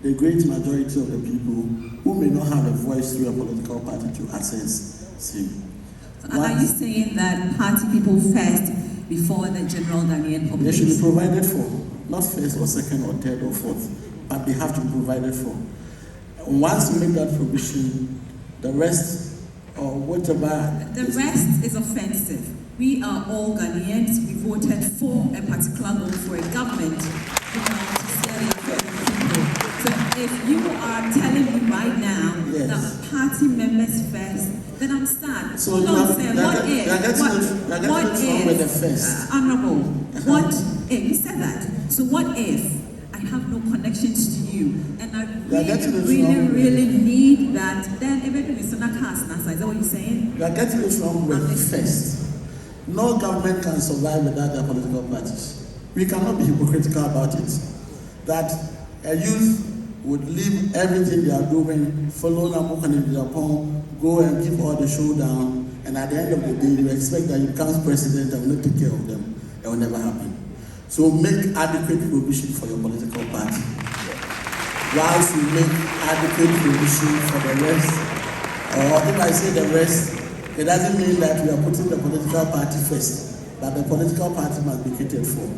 the great majority of the people who may not have a voice through a political party to access SIM. Are you saying that party people first before the general Ghanaian population? They should be provided for, not first or second or third or fourth, but they have to be provided for. Once you make that provision, the rest or whatever. The rest is offensive. We are all Ghanaians. We voted for a particular goal for a government to steer the affairs of people. So if you are telling me right now that party members first, then I'm sad. So you have, what if, Honorable, what if, you said that, so what if I have no connections to you, and I really need that, then everything is not cast. Is that what you're saying? You are getting it wrong with first. No government can survive without their political parties. We cannot be hypocritical about it. That a youth would leave everything they are doing, follow Amoakohene in Agyapong, go and give all the showdown, and at the end of the day, you expect that you become president and will not take care of them. It will never happen. So make adequate provision for your political party. Whilst you make adequate provision for the rest, or if I say the rest, it doesn't mean that we are putting the political party first, but the political party must be catered for.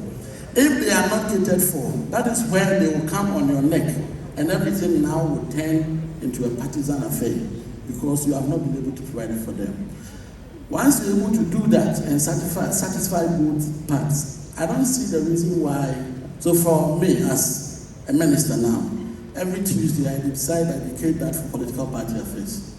If they are not catered for, that is where they will come on your neck, and everything now will turn into a partisan affair because you have not been able to provide it for them. Once you're able to do that and satisfy both parts, I don't see the reason why. So for me as a minister now, every Tuesday I decide I dedicate that for political party affairs.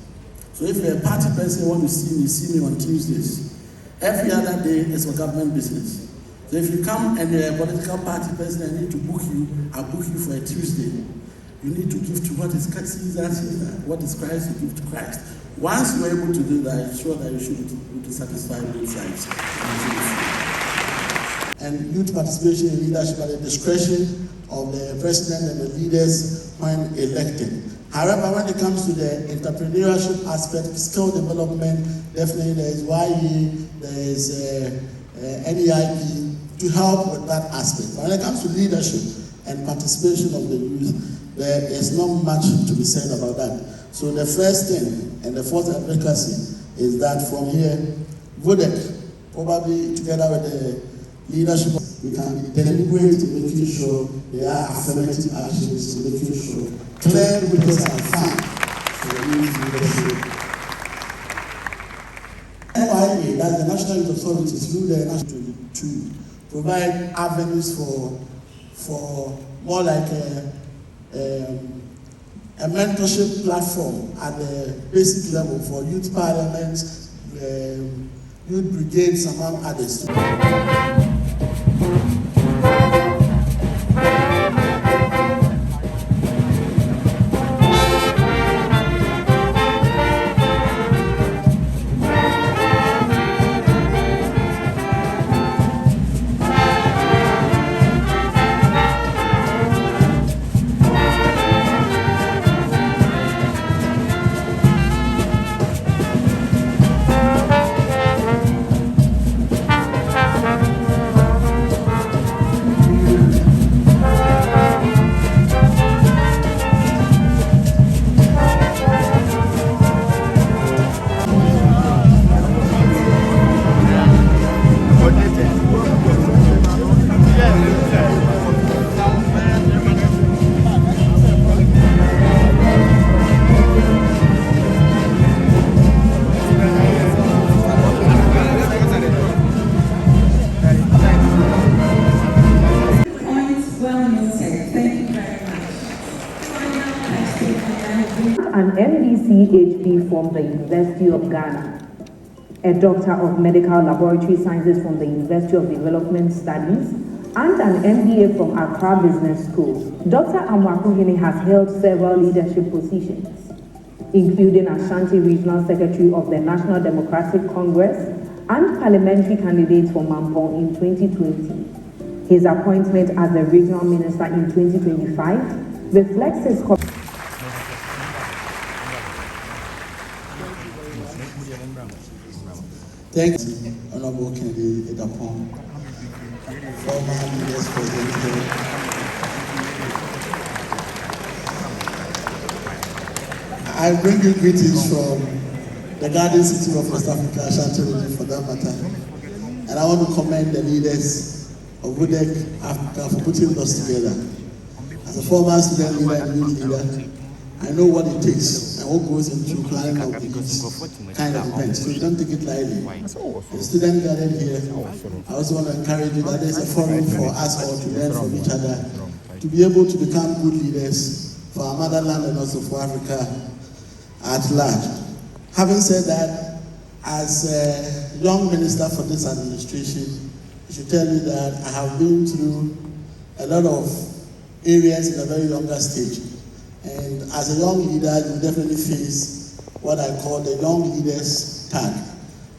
So if you're a party person want to see me on Tuesdays. Every other day is for government business. So if you come and you're a political party person, I need to book you, I'll book you for a Tuesday. You need to give to what is Caesar, what is Christ, you give to Christ. Once you're able to do that, I'm sure that you should be able to satisfy both sides. And youth participation in leadership at the discretion of the president and the leaders when elected. However, when it comes to the entrepreneurship aspect, skill development, definitely there is YE, there is NEIP to help with that aspect. When it comes to leadership and participation of the youth, there is not much to be said about that. So the first thing and the fourth advocacy is that from here, VODEC, probably together with the leadership, we can be deliberate in making sure there are affirmative actions, in making sure clear winners are found for the youth leadership. NYA, that's the National Youth Authorities, through the national to provide avenues for more like a mentorship platform at the basic level for youth parliaments, youth brigades, among others. An MD-CHB from the University of Ghana, a Doctor of Medical Laboratory Sciences from the University of Development Studies, and an MBA from Accra Business School. Dr. Amoakohene has held several leadership positions, including Ashanti Regional Secretary of the National Democratic Congress and parliamentary candidate for Mampong in 2020. His appointment as the regional minister in 2025 reflects his Thank you, Honorable Kennedy Agyapong, former leaders president. I bring you greetings from the garden city of West Africa, Ashanti region for that matter. And I want to commend the leaders of GhanaEconomic Africa for putting us together. As a former student leader and youth leader, I know what it takes and what goes into planning of these kind of events. So you don't take it lightly. The student gathered here, I also want to encourage you that there's a forum for us all to learn from each other, to be able to become good leaders for our motherland and also for Africa at large. Having said that, as a young minister for this administration, I should tell you that I have been through a lot of areas in a very younger stage. And as a young leader, you definitely face what I call the young leaders tag.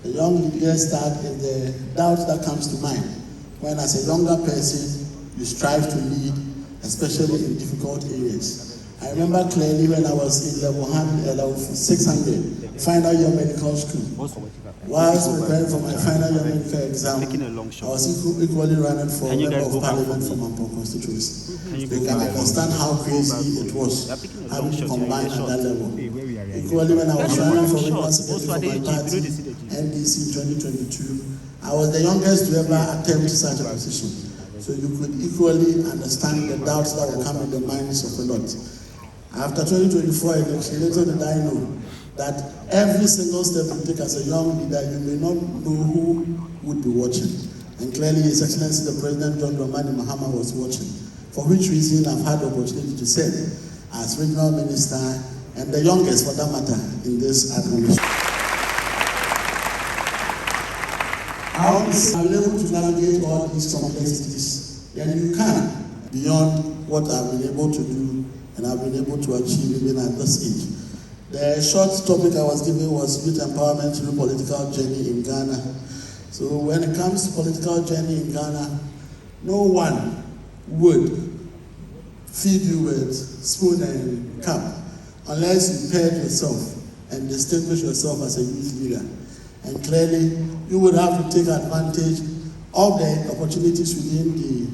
The young leaders tag is the doubt that comes to mind when, as a younger person, you strive to lead, especially in difficult areas. I remember clearly when I was in level 600, final year medical school. Whilst preparing for my final year medical exam, I was equally running for member of parliament from Agyapong constituency. You can understand how crazy it was having to combine at that level. Equally, when I was running for member secretary for my party, NDC 2022, I was the youngest to ever attempt such a position. So you could equally understand the doubts that will come in the minds of a lot. After 2024 election, little did I know that every single step you take as a young leader, you may not know who would be watching. And clearly, His Excellency the President John Dramani Mahama was watching, for which reason I've had the opportunity to serve as regional minister and the youngest, for that matter, in this administration. I've been able to navigate all these complexities, and you can, beyond what I've been able to do and I've been able to achieve even at this age. The short topic I was given was youth empowerment through political journey in Ghana. So when it comes to political journey in Ghana, no one would feed you with spoon and cup unless you paired yourself and distinguish yourself as a youth leader. And clearly, you would have to take advantage of the opportunities within the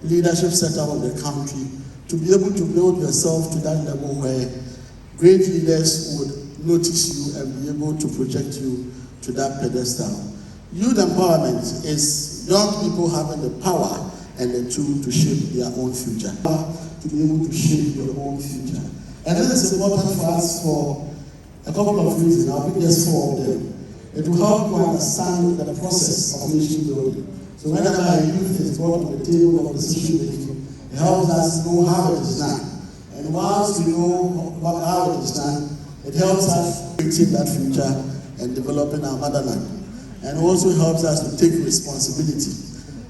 leadership setup of the country to be able to build yourself to that level where great leaders would notice you and be able to project you to that pedestal. Youth empowerment is young people having the power and the tool to shape their own future. To be able to shape your own future. And this is important for us for a couple of reasons. I'll pick just four of them. It will help you understand the process of nation building. So whenever a youth is brought to the table of decision making, it helps us know how it is done. And once we know how it is done, it helps us creating that future and developing our motherland. And also helps us to take responsibility.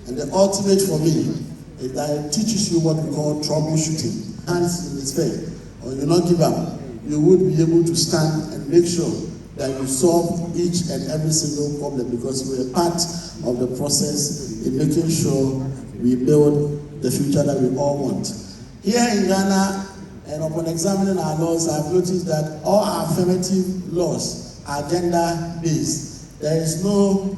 And the ultimate for me is that it teaches you what we call troubleshooting. Hands in despair, or you not give up, you would be able to stand and make sure that you solve each and every single problem, because you are part of the process in making sure we build the future that we all want. Here in Ghana, and upon examining our laws, I've noticed that all our affirmative laws are gender-based. There is no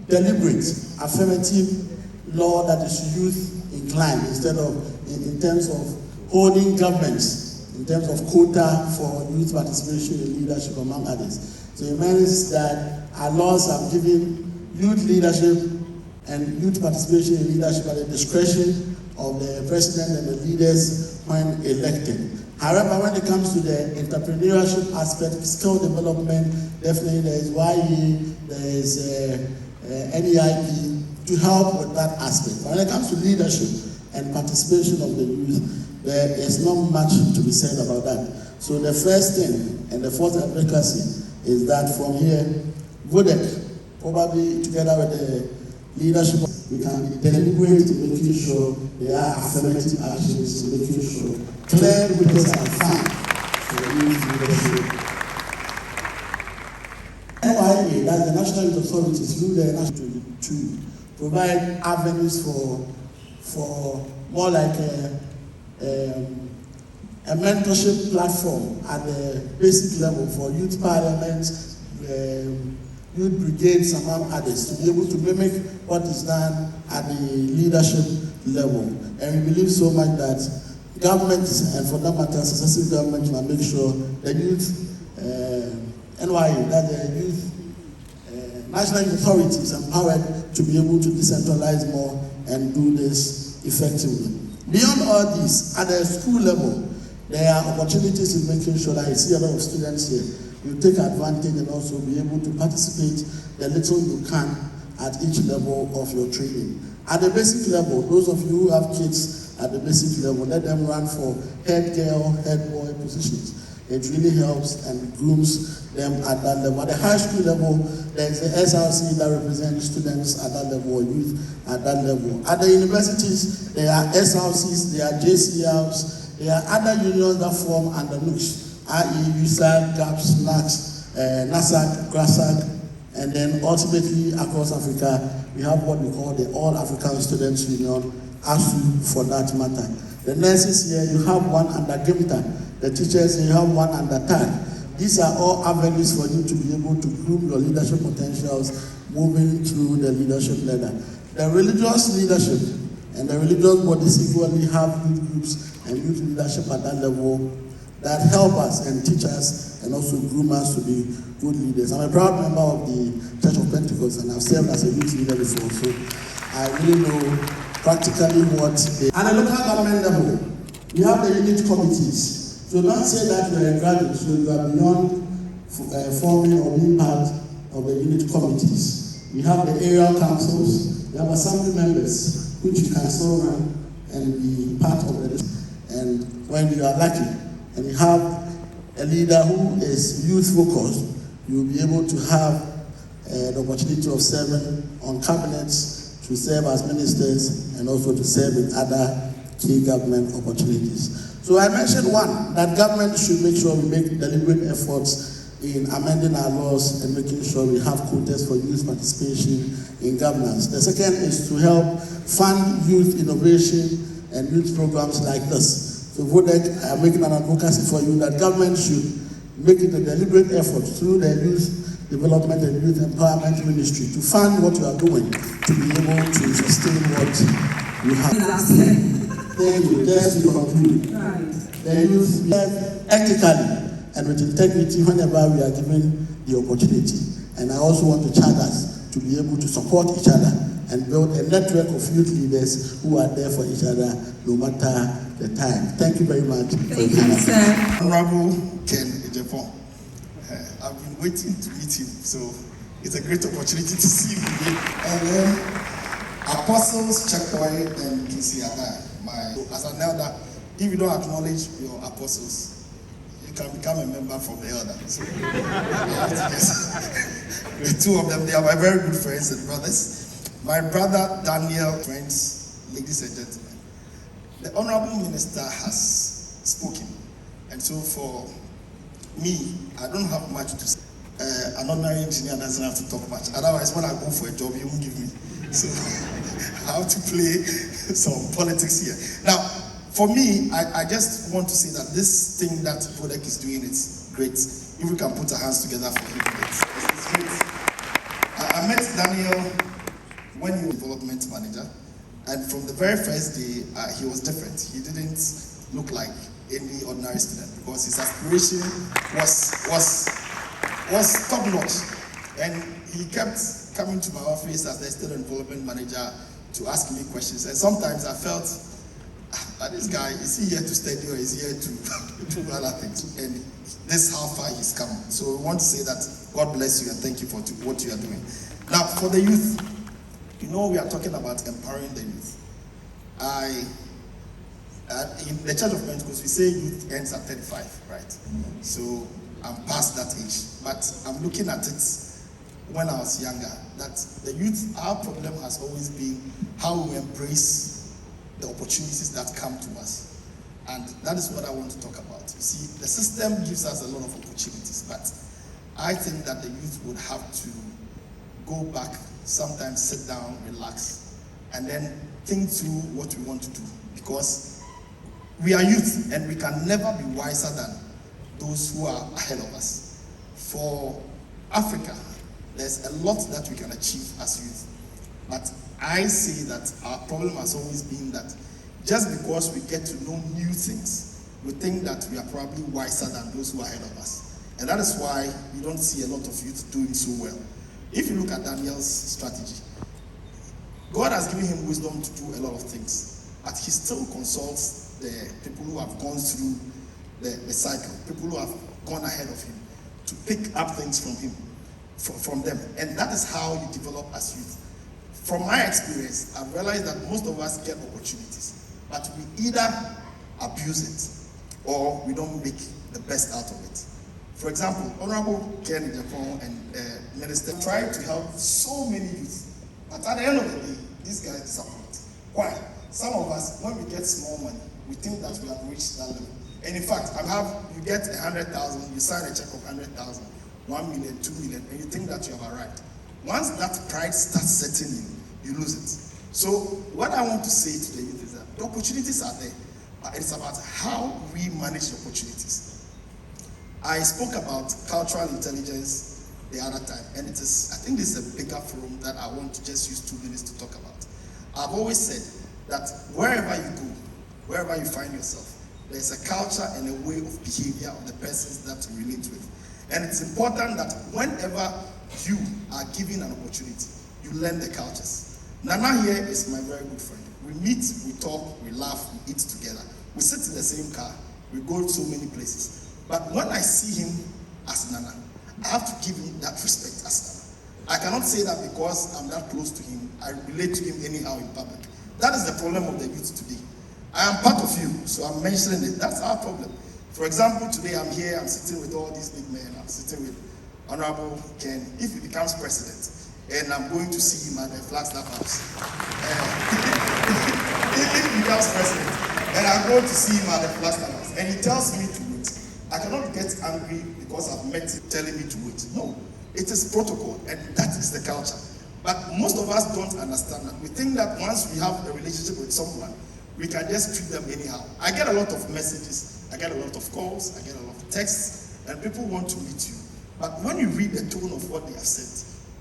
deliberate affirmative law that is youth-inclined, instead of, in terms of holding governments, in terms of quota for youth participation in leadership, among others. So it means that our laws have given youth leadership and youth participation in leadership at the discretion of the president and the leaders when elected. However, when it comes to the entrepreneurship aspect, skill development, definitely there is YE, there is NEIP to help with that aspect. When it comes to leadership and participation of the youth, there is not much to be said about that. So the first thing and the first advocacy is that from here, GhanaEconomic, probably together with the leadership, we can be deliberate in making sure there are affirmative actions, in making sure clear winners are found for the youth leadership. NYA, that's the National Youth Authority, through the National to provide avenues for more like a mentorship platform at the basic level for youth parliaments, youth brigades, among others, to be able to mimic what is done at the leadership level. And we believe so much that government, and for that matter, successive government, will make sure the youth, NYU, that the youth national authorities is empowered to be able to decentralize more and do this effectively. Beyond all this, at the school level, there are opportunities in making sure that I see a lot of students here. You take advantage and also be able to participate the little you can at each level of your training. At the basic level, those of you who have kids at the basic level, let them run for head girl, head boy positions. It really helps and grooms them at that level. At the high school level, there is the SRC that represents students at that level, or youth at that level. At the universities, there are SRCs, there are JCLs, there are other unions that form under NUCS, i.e. UPSA, GAPS, NACS, NASAC, GRASAC, and then ultimately across Africa, we have what we call the All African Students Union, ASU for that matter. The nurses here, you have one under GIMTA. The teachers, you have one under TAG. These are all avenues for you to be able to groom your leadership potentials moving through the leadership ladder. The religious leadership and the religious bodies equally have youth groups and youth leadership at that level that help us and teach us and also groom us to be good leaders. I'm a proud member of the Church of Pentecost, and I've served as a youth leader before, so I really know practically what they... At the local government level, we have the unit committees. So don't say that you are a graduate, so you are beyond forming or being part of the unit committees. We have the aerial councils, we have assembly members, which you can still run and be part of the... And when you are lucky, and you have a leader who is youth-focused, you will be able to have the opportunity of serving on cabinets, to serve as ministers, and also to serve in other key government opportunities. So I mentioned one, that government should make sure we make deliberate efforts in amending our laws and making sure we have quotas for youth participation in governance. The second is to help fund youth innovation and youth programs like this. So VODEC, I'm making an advocacy for you that government should make it a deliberate effort through the Youth Development and Youth Empowerment Ministry to fund what you are doing to be able to sustain what you have. Thank you. Just to conclude, the youth live ethically and with integrity whenever we are given the opportunity. And I also want to charge us to be able to support each other and build a network of youth leaders who are there for each other no matter the time. Thank you very much. Thank you, sir. Honorable Ken Agyapong. I've been waiting to meet him, so it's a great opportunity to see him again. And then Apostles Checkpoint and Kisiada. As an elder, if you don't acknowledge your apostles, you can become a member from the elder. So, the two of them, they are my very good friends and brothers. My brother Daniel, friends, ladies and gentlemen. The Honorable Minister has spoken, and so for me, I don't have much to say. An ordinary engineer doesn't have to talk much. Otherwise, when I go for a job, he won't give me. So I have to play some politics here. Now, for me, I just want to say that this thing that VODEC is doing is great. If we can put our hands together for him, it's great. I met Daniel when he was development manager, and from the very first day, he was different. He didn't look like any ordinary student because his aspiration was top notch, and he kept coming to my office as the student development manager to ask me questions. And sometimes I felt, this guy, is he here to study or is he here to do other things? And this is how far he's come. So we want to say that God bless you and thank you for what you are doing. Now, for the youth, you know we are talking about empowering the youth. In the Church of Pentecost, we say youth ends at 35, right? So I'm past that age. But I'm looking at it when I was younger, that the youth, our problem has always been how we embrace the opportunities that come to us. And that is what I want to talk about. You see, the system gives us a lot of opportunities, but I think that the youth would have to go back, sometimes sit down, relax, and then think through what we want to do. Because we are youth, and we can never be wiser than those who are ahead of us. For Africa, there's a lot that we can achieve as youth. But I say that our problem has always been that just because we get to know new things, we think that we are probably wiser than those who are ahead of us. And that is why you don't see a lot of youth doing so well. If you look at Daniel's strategy, God has given him wisdom to do a lot of things, but he still consults the people who have gone through the cycle, people who have gone ahead of him, to pick up things from him, from them. And that is how you develop as youth. From my experience, I've realized that most of us get opportunities, but we either abuse it or we don't make the best out of it. For example, Honorable Ken Agyapong and Minister tried to help so many youth, but at the end of the day, these guys disappoint. Why? Some of us, when we get small money, we think that we have reached that level. And in fact, you get 100,000, you sign a check of 100,000, 1 million, 2 million, and you think that you have arrived. Once that pride starts setting in, you lose it. So what I want to say to the youth is that the opportunities are there, but it's about how we manage the opportunities. I spoke about cultural intelligence the other time, and I think this is a bigger forum that I want to just use 2 minutes to talk about. I've always said that wherever you go, wherever you find yourself, there's a culture and a way of behavior of the persons that you relate with. And it's important that whenever you are given an opportunity, you learn the cultures. Nana here is my very good friend. We meet, we talk, we laugh, we eat together. We sit in the same car, we go to so many places. But when I see him as Nana, I have to give him that respect as Nana. I cannot say that because I'm that close to him, I relate to him anyhow in public. That is the problem of the youth today. I am part of you, so I'm mentioning it. That's our problem. For example, today I'm here, I'm sitting with all these big men, I'm sitting with Honorable Ken. If he becomes president, and I'm going to see him at the Flagbearer house, if he becomes president, and I'm going to see him at the Flagbearer house, and he tells me to wait, I cannot get angry because I've met him telling me to wait. No, it is protocol, and that is the culture. But most of us don't understand that. We think that once we have a relationship with someone, we can just treat them anyhow. I get a lot of messages, I get a lot of calls, I get a lot of texts, and people want to meet you. But when you read the tone of what they have said,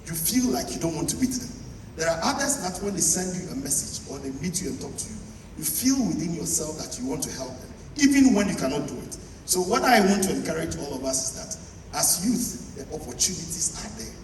you feel like you don't want to meet them. There are others that when they send you a message or they meet you and talk to you, you feel within yourself that you want to help them, even when you cannot do it. So what I want to encourage all of us is that as youth, the opportunities are there.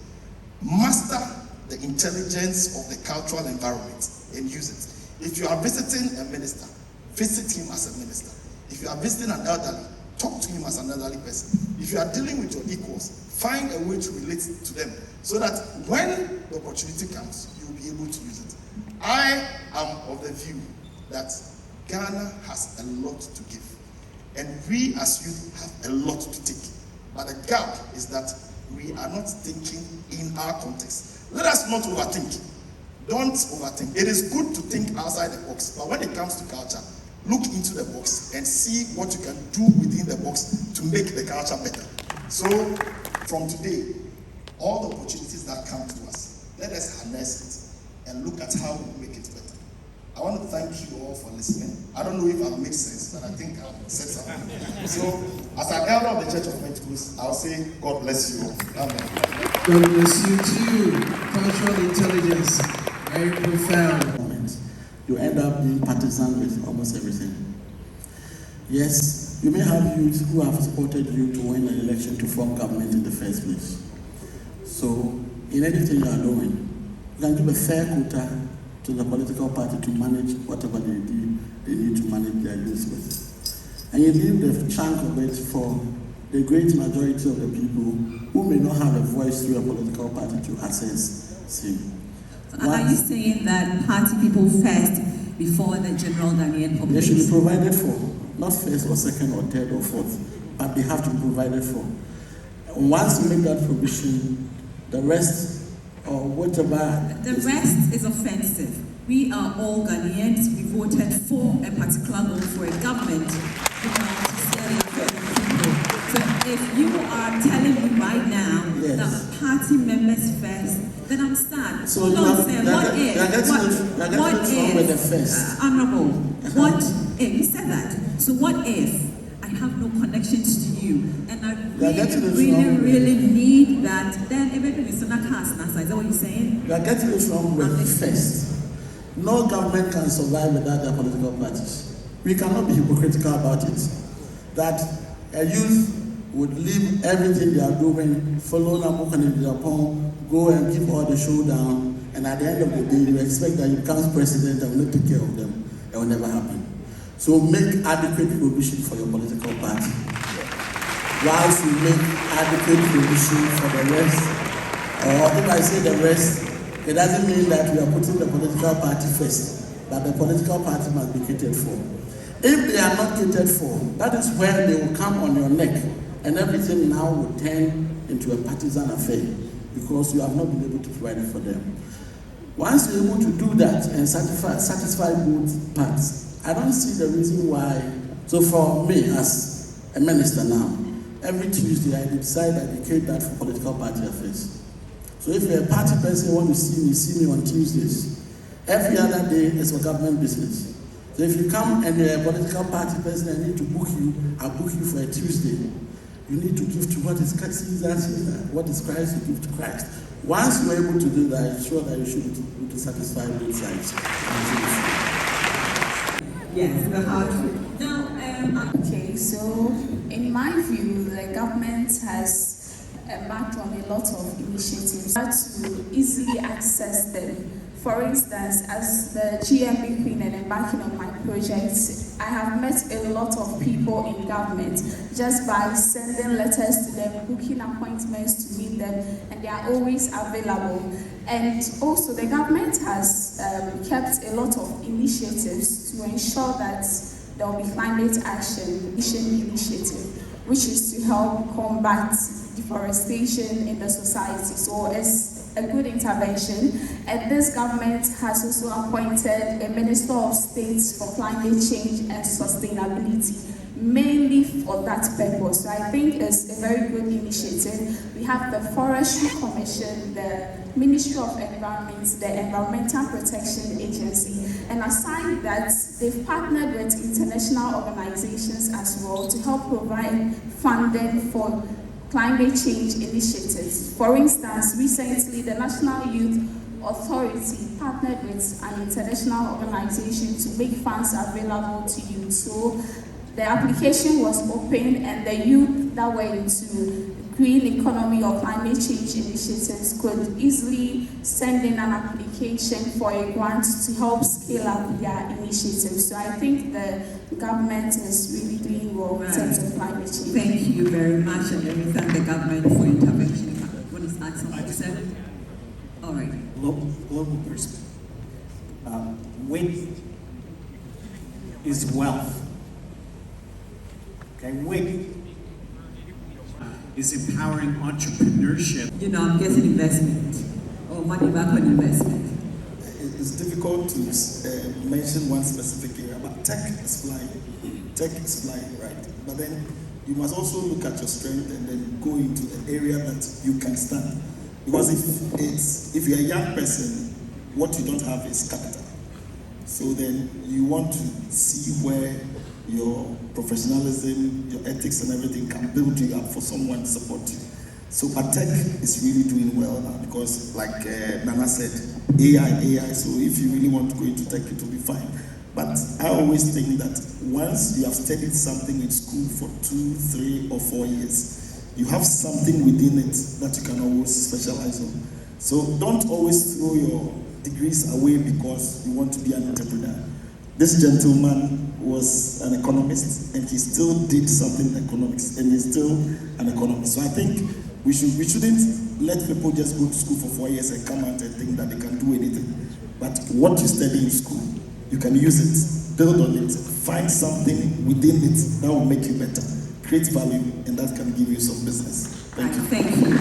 Master the intelligence of the cultural environment and use it. If you are visiting a minister, visit him as a minister. If you are visiting an elderly, talk to him as an elderly person. If you are dealing with your equals, find a way to relate to them so that when the opportunity comes, you will be able to use it. I am of the view that Ghana has a lot to give, and we as youth have a lot to take. But the gap is that we are not thinking in our context. Let us not overthink. Don't overthink. It is good to think outside the box, but when it comes to culture, look into the box and see what you can do within the box to make the culture better. So, from today, all the opportunities that come to us, let us harness it and look at how we make it better. I want to thank you all for listening. I don't know if I've made sense, but I think I've said something. So, as an elder of the Church of Pentecost, I'll say, God bless you all. Amen. God bless you too. Cultural intelligence, very profound. You end up being partisan with almost everything. Yes, you may have youth who have supported you to win an election to form government in the first place. So, in anything you are doing, you can give a fair quota to the political party to manage whatever they need to manage their youth with. And you leave the chunk of it for the great majority of the people who may not have a voice through a political party to access SIM. Are you saying that party people first before the general Ghanaian population? They should be provided for, not first or second or third or fourth, but they have to be provided for. Once you make that provision, the rest or whatever. The rest is offensive. We are all Ghanaians. We voted for a particular law for a government to steer the affairs of the people. So if you are telling me right now that party members first, then I'm sad. So what if you said that? So what if I have no connections to you and I really need that? Then everything is not cast. Is that what you're saying? You are getting it wrong with first. No government can survive without their political parties. We cannot be hypocritical about it. That a youth would leave everything they are doing, follow Amoakohene in Agyapong, go and give all the showdown, and at the end of the day, you expect that you become president and will not take care of them. It will never happen. So make adequate provision for your political party. Whilst you make adequate provision for the rest, or if I say the rest, it doesn't mean that we are putting the political party first, but the political party must be catered for. If they are not catered for, that is where they will come on your neck, and everything now will turn into a partisan affair because you have not been able to provide it for them. Once you're able to do that and satisfy both parts, I don't see the reason why. So for me as a minister now, every Tuesday I decide I dedicate that for political party affairs. So if you're a party person, you want to see me on Tuesdays. Every other day is for government business. So if you come and you're a political party person, I need to book you, I'll book you for a Tuesday. You need to give to what is Caesar, what is Christ, you give to Christ. Once you're able to do that, I'm sure that you should be able to satisfy both sides. Yes, the hard. Now, okay, so in my view, the government has embarked on a lot of initiatives to easily access them. For instance, as the GMB Queen and embarking on my project, I have met a lot of people in government just by sending letters to them, booking appointments to meet them, and they are always available. And also the government has kept a lot of initiatives to ensure that there will be climate action initiative, which is to help combat deforestation in the society. So it's a good intervention, and this government has also appointed a Minister of State for Climate Change and Sustainability, mainly for that purpose. So I think it's a very good initiative. We have the Forestry Commission, the Ministry of Environment, the Environmental Protection Agency, and aside that, they've partnered with international organizations as well to help provide funding for climate change initiatives. For instance, recently the National Youth Authority partnered with an international organization to make funds available to youth. So the application was open, and the youth that were into green economy or climate change initiatives could easily send in an application for a grant to help scale up their initiatives. So I think the government is really doing well in terms of climate change. Thank you very much, and let me thank the government for intervention. What is that something, sir? All right. Global perspective. Width is wealth. Okay, width is empowering entrepreneurship. You know, I'm getting investment or money back on investment. It's difficult to mention one specific area, but tech is flying. Tech is flying, right? But then you must also look at your strength and then go into the area that you can stand. Because if you're a young person, what you don't have is capital. So then you want to see where your professionalism, your ethics and everything can build you up for someone to support you. So but tech is really doing well now because like Nana said, AI. So if you really want to go into tech, it will be fine. But I always think that once you have studied something in school for 2, 3 or 4 years, you have something within it that you can always specialize on. So don't always throw your degrees away because you want to be an entrepreneur. This gentleman was an economist, and he still did something in economics, and he's still an economist. So I think we shouldn't let people just go to school for 4 years and come out and think that they can do anything. But what you study in school, you can use it, build on it, find something within it that will make you better, create value, and that can give you some business. Thank you. Thank you.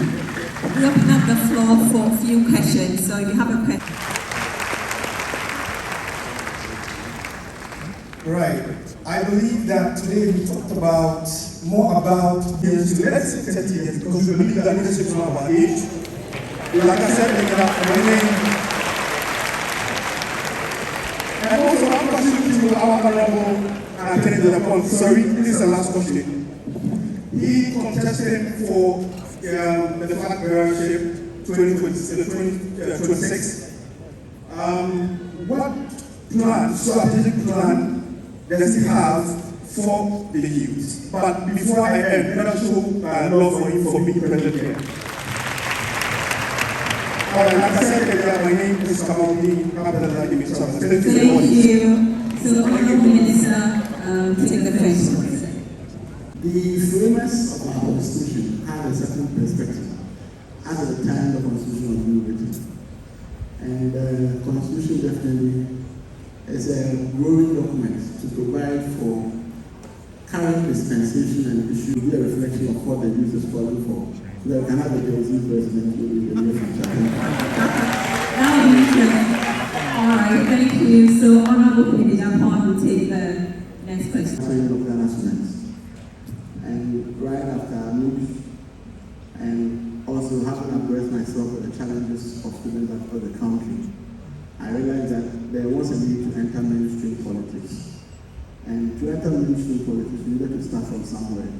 We open up the floor for a few questions. So if you have a question. Right. I believe that today we talked more about years, let's say 30 years, because we believe that leadership is not about age. Like I said, and also our question to our honorable candidate upon. Sorry, this is the last question. He contested for the Flagbearer 2026. What strategic plan does he have for the youth? But before I end, let us show love for him for being present here. Like I said, my name is Amoakohene. Thank you very much. Thank you. So, Honourable Minister, take the question. The framers of our Constitution had a certain perspective at the time the Constitution was being written. And the Constitution definitely is a growing document to provide for current dispensation, and it should be a reflection of what the youth is calling for. So that we can have a disease president in the near future. All right, thank you. So, Honourable Agyapong will take the next question. Of Ghana students. And right after I moved, and also having addressed myself with the challenges of students across the country, I realized that there was a need to enter mainstream politics. And to enter mainstream politics, we needed to start from somewhere.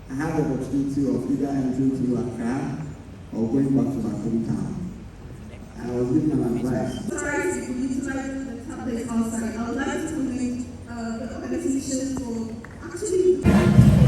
I had the opportunity of either entering to Accra or going back to my hometown. I was given an advice. Sorry to utilize the tablet outside. I would like to make the organization for actually